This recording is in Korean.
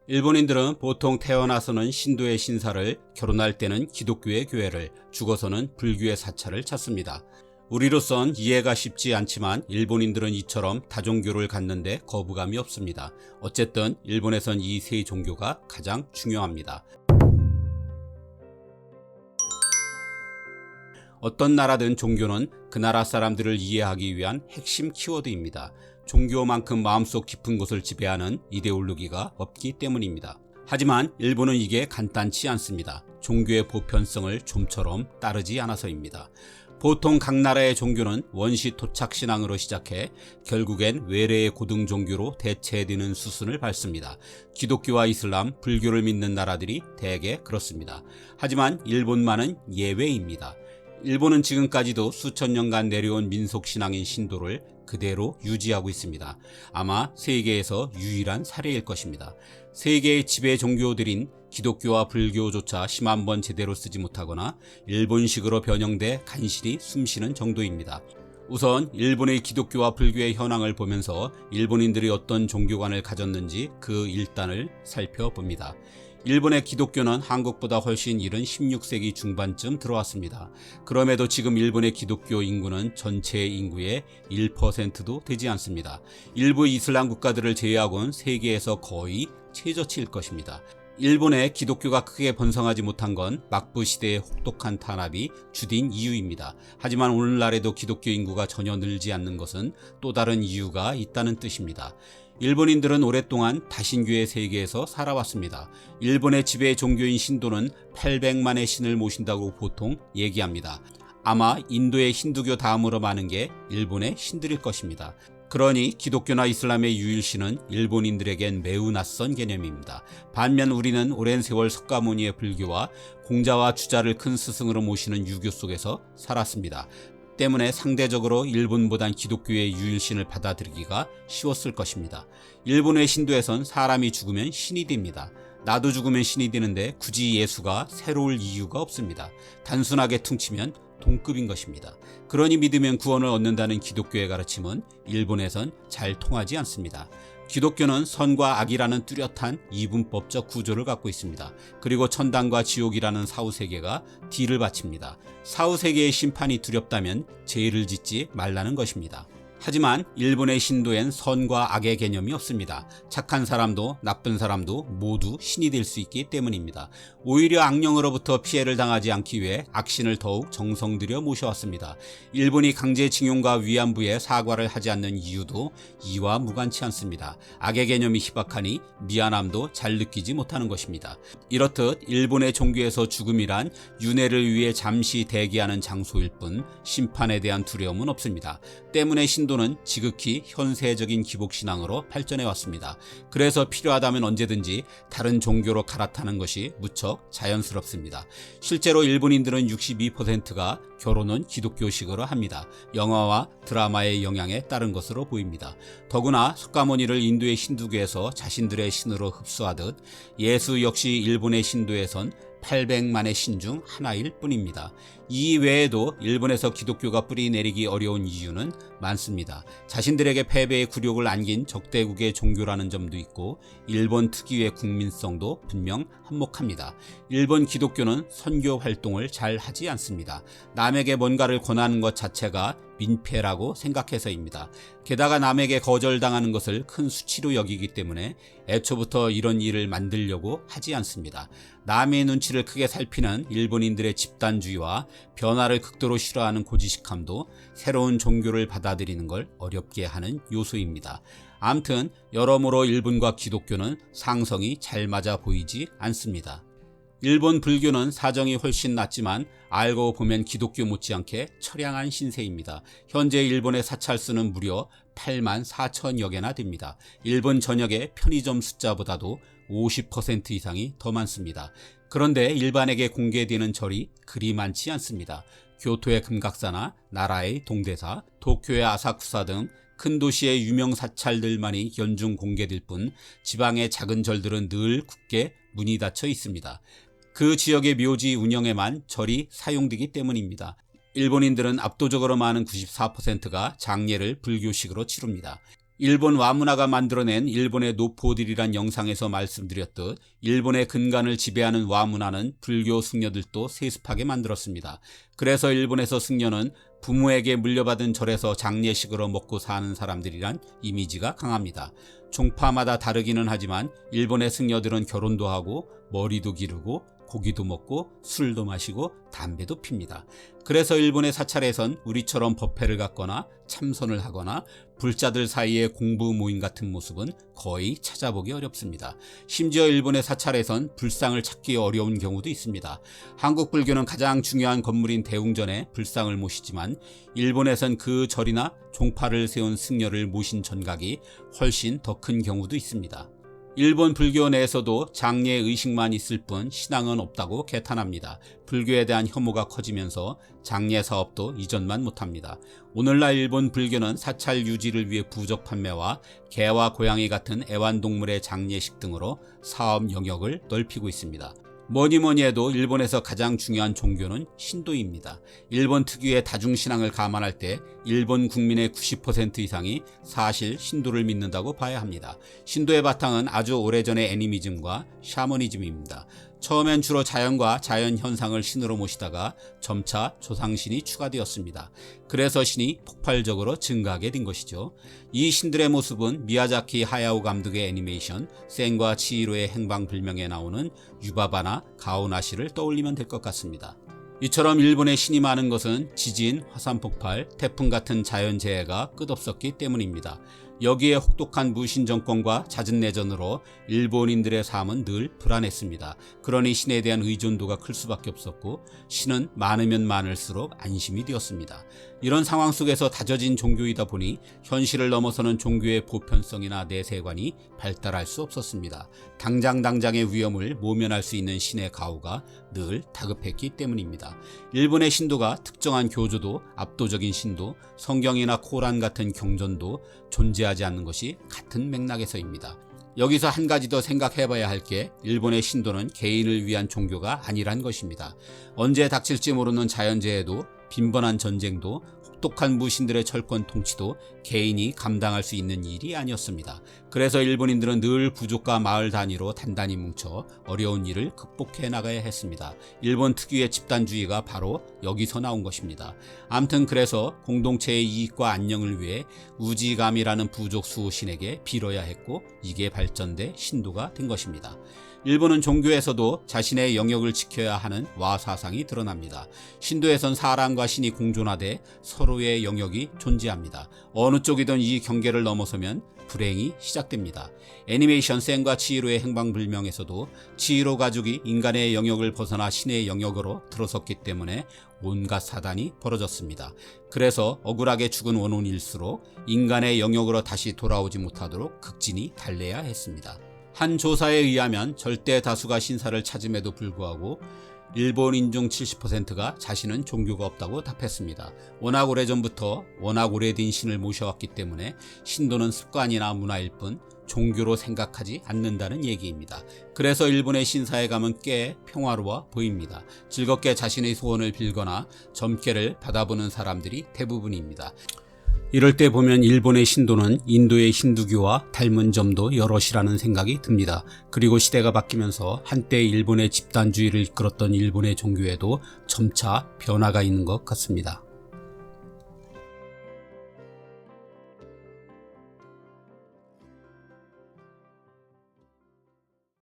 일본인들은 보통 태어나서는 신도의 신사를, 결혼할 때는 기독교의 교회를, 죽어서는 불교의 사찰을 찾습니다. 우리로선 이해가 쉽지 않지만 일본인들은 이처럼 다종교를 갖는데 거부감이 없습니다. 어쨌든 일본에선 이 세 종교가 가장 중요합니다. 어떤 나라든 종교는 그 나라 사람들을 이해하기 위한 핵심 키워드입니다. 종교만큼 마음속 깊은 곳을 지배하는 이데올로기가 없기 때문입니다. 하지만 일본은 이게 간단치 않습니다. 종교의 보편성을 좀처럼 따르지 않아서입니다. 보통 각 나라의 종교는 원시 토착 신앙으로 시작해 결국엔 외래의 고등 종교로 대체되는 수순을 밟습니다. 기독교와 이슬람, 불교를 믿는 나라들이 대개 그렇습니다. 하지만 일본만은 예외입니다. 일본은 지금까지도 수천 년간 내려온 민속신앙인 신도를 그대로 유지하고 있습니다. 아마 세계에서 유일한 사례일 것입니다. 세계의 지배 종교들인 기독교와 불교조차 심한 번 제대로 쓰지 못하거나 일본식으로 변형돼 간신히 숨쉬는 정도입니다. 우선 일본의 기독교와 불교의 현황을 보면서 일본인들이 어떤 종교관을 가졌는지 그 일단을 살펴봅니다. 일본의 기독교는 한국보다 훨씬 이른 16세기 중반쯤 들어왔습니다. 그럼에도 지금 일본의 기독교 인구는 전체 인구의 1%도 되지 않습니다. 일부 이슬람 국가들을 제외하고는 세계에서 거의 최저치일 것입니다. 일본의 기독교가 크게 번성하지 못한 건 막부 시대의 혹독한 탄압이 주된 이유입니다. 하지만 오늘날에도 기독교 인구가 전혀 늘지 않는 것은 또 다른 이유가 있다는 뜻입니다. 일본인들은 오랫동안 다신교의 세계에서 살아왔습니다. 일본의 지배 종교인 신도는 800만의 신을 모신다고 보통 얘기합니다. 아마 인도의 힌두교 다음으로 많은 게 일본의 신들일 것입니다. 그러니 기독교나 이슬람의 유일신은 일본인들에겐 매우 낯선 개념입니다. 반면 우리는 오랜 세월 석가모니의 불교와 공자와 주자를 큰 스승으로 모시는 유교 속에서 살았습니다. 때문에 상대적으로 일본보단 기독교의 유일신을 받아들이기가 쉬웠을 것입니다. 일본의 신도에선 사람이 죽으면 신이 됩니다. 나도 죽으면 신이 되는데 굳이 예수가 새로울 이유가 없습니다. 단순하게 퉁치면 동급인 것입니다. 그러니 믿으면 구원을 얻는다는 기독교의 가르침은 일본에선 잘 통하지 않습니다. 기독교는 선과 악이라는 뚜렷한 이분법적 구조를 갖고 있습니다. 그리고 천당과 지옥이라는 사후세계가 뒤를 바칩니다. 사후세계의 심판이 두렵다면 죄를 짓지 말라는 것입니다. 하지만 일본의 신도엔 선과 악의 개념이 없습니다. 착한 사람도 나쁜 사람도 모두 신이 될 수 있기 때문입니다. 오히려 악령으로부터 피해를 당하지 않기 위해 악신을 더욱 정성 들여 모셔왔습니다. 일본이 강제징용과 위안부에 사과를 하지 않는 이유도 이와 무관치 않습니다. 악의 개념이 희박하니 미안함도 잘 느끼지 못하는 것입니다. 이렇듯 일본의 종교에서 죽음이란 윤회를 위해 잠시 대기하는 장소일 뿐 심판에 대한 두려움은 없습니다. 때문에 신도는 지극히 현세적인 기복신앙으로 발전해왔습니다. 그래서 필요하다면 언제든지 다른 종교로 갈아타는 것이 무척 자연스럽습니다. 실제로 일본인들은 62%가 결혼은 기독교식으로 합니다. 영화와 드라마의 영향에 따른 것으로 보입니다. 더구나 석가모니를 인도의 힌두교에서 자신들의 신으로 흡수하듯 예수 역시 일본의 신도에선 800만의 신 중 하나일 뿐입니다. 이 외에도 일본에서 기독교가 뿌리 내리기 어려운 이유는 많습니다. 자신들에게 패배의 굴욕을 안긴 적대국의 종교라는 점도 있고 일본 특유의 국민성도 분명 한몫합니다. 일본 기독교는 선교 활동을 잘 하지 않습니다. 남에게 뭔가를 권하는 것 자체가 민폐라고 생각해서입니다. 게다가 남에게 거절당하는 것을 큰 수치로 여기기 때문에 애초부터 이런 일을 만들려고 하지 않습니다. 남의 눈치를 크게 살피는 일본인들의 집단주의와 변화를 극도로 싫어하는 고지식함도 새로운 종교를 받아들이는 걸 어렵게 하는 요소입니다. 암튼 여러모로 일본과 기독교는 상성이 잘 맞아 보이지 않습니다. 일본 불교는 사정이 훨씬 낫지만 알고 보면 기독교 못지않게 처량한 신세입니다. 현재 일본의 사찰수는 무려 8만 4천여 개나 됩니다. 일본 전역의 편의점 숫자보다도 50% 이상이 더 많습니다. 그런데 일반에게 공개되는 절이 그리 많지 않습니다. 교토의 금각사나 나라의 동대사, 도쿄의 아사쿠사 등 큰 도시의 유명 사찰들만이 연중 공개될 뿐 지방의 작은 절들은 늘 굳게 문이 닫혀 있습니다. 그 지역의 묘지 운영에만 절이 사용되기 때문입니다. 일본인들은 압도적으로 많은 94%가 장례를 불교식으로 치릅니다. 일본 와무나가 만들어낸 일본의 노포들이란 영상에서 말씀드렸듯 일본의 근간을 지배하는 와무나는 불교 승려들도 세습하게 만들었습니다. 그래서 일본에서 승려는 부모에게 물려받은 절에서 장례식으로 먹고 사는 사람들이란 이미지가 강합니다. 종파마다 다르기는 하지만 일본의 승려들은 결혼도 하고 머리도 기르고 고기도 먹고 술도 마시고 담배도 핍니다. 그래서 일본의 사찰에선 우리처럼 법회를 갖거나 참선을 하거나 불자들 사이의 공부 모임 같은 모습은 거의 찾아보기 어렵습니다. 심지어 일본의 사찰에선 불상을 찾기 어려운 경우도 있습니다. 한국 불교는 가장 중요한 건물인 대웅전에 불상을 모시지만 일본에선 그 절이나 종파를 세운 승려를 모신 전각이 훨씬 더 큰 경우도 있습니다. 일본 불교 내에서도 장례 의식만 있을 뿐 신앙은 없다고 개탄합니다. 불교에 대한 혐오가 커지면서 장례 사업도 이전만 못합니다. 오늘날 일본 불교는 사찰 유지를 위해 부적 판매와 개와 고양이 같은 애완동물의 장례식 등으로 사업 영역을 넓히고 있습니다. 뭐니 해도 일본에서 가장 중요한 종교는 신도입니다. 일본 특유의 다중신앙을 감안할 때 일본 국민의 90% 이상이 사실 신도를 믿는다고 봐야 합니다. 신도의 바탕은 아주 오래전의 애니미즘과 샤머니즘입니다. 처음엔 주로 자연과 자연 현상을 신으로 모시다가 점차 조상신이 추가되었습니다. 그래서 신이 폭발적으로 증가하게 된 것이죠. 이 신들의 모습은 미야자키 하야오 감독의 애니메이션 센과 치히로의 행방불명에 나오는 유바바나 가오나시를 떠올리면 될 것 같습니다. 이처럼 일본의 신이 많은 것은 지진, 화산폭발, 태풍 같은 자연재해가 끝없었기 때문입니다. 여기에 혹독한 무신 정권과 잦은 내전으로 일본인들의 삶은 늘 불안했습니다. 그러니 신에 대한 의존도가 클 수밖에 없었고 신은 많으면 많을수록 안심이 되었습니다. 이런 상황 속에서 다져진 종교이다 보니 현실을 넘어서는 종교의 보편성이나 내세관이 발달할 수 없었습니다. 당장의 위험을 모면할 수 있는 신의 가호가 늘 다급했기 때문입니다. 일본의 신도가 특정한 교조도, 압도적인 신도, 성경이나 코란 같은 경전도 존재하지 않는 것이 같은 맥락에서입니다. 여기서 한 가지 더 생각해봐야 할 게 일본의 신도는 개인을 위한 종교가 아니란 것입니다. 언제 닥칠지 모르는 자연재해도, 빈번한 전쟁도, 혹독한 무신들의 철권 통치도 개인이 감당할 수 있는 일이 아니었습니다. 그래서 일본인들은 늘 부족과 마을 단위로 단단히 뭉쳐 어려운 일을 극복해 나가야 했습니다. 일본 특유의 집단주의가 바로 여기서 나온 것입니다. 암튼 그래서 공동체의 이익과 안녕을 위해 우지감이라는 부족 수호신에게 빌어야 했고 이게 발전돼 신도가 된 것입니다. 일본은 종교에서도 자신의 영역을 지켜야 하는 와사상이 드러납니다. 신도에선 사람과 신이 공존하되 서로의 영역이 존재합니다. 어느 쪽이든 이 경계를 넘어서면 불행이 시작됩니다. 애니메이션 센과 치히로의 행방불명에서도 치히로 가족이 인간의 영역을 벗어나 신의 영역으로 들어섰기 때문에 온갖 사단이 벌어졌습니다. 그래서 억울하게 죽은 원혼일수록 인간의 영역으로 다시 돌아오지 못하도록 극진히 달래야 했습니다. 한 조사에 의하면 절대 다수가 신사를 찾음에도 불구하고 일본인 중 70%가 자신은 종교가 없다고 답했습니다. 워낙 오래전부터 워낙 오래된 신을 모셔왔기 때문에 신도는 습관이나 문화일 뿐 종교로 생각하지 않는다는 얘기입니다. 그래서 일본의 신사에 가면 꽤 평화로워 보입니다. 즐겁게 자신의 소원을 빌거나 점괘를 받아보는 사람들이 대부분입니다. 이럴 때 보면 일본의 신도는 인도의 힌두교와 닮은 점도 여럿이라는 생각이 듭니다. 그리고 시대가 바뀌면서 한때 일본의 집단주의를 이끌었던 일본의 종교에도 점차 변화가 있는 것 같습니다.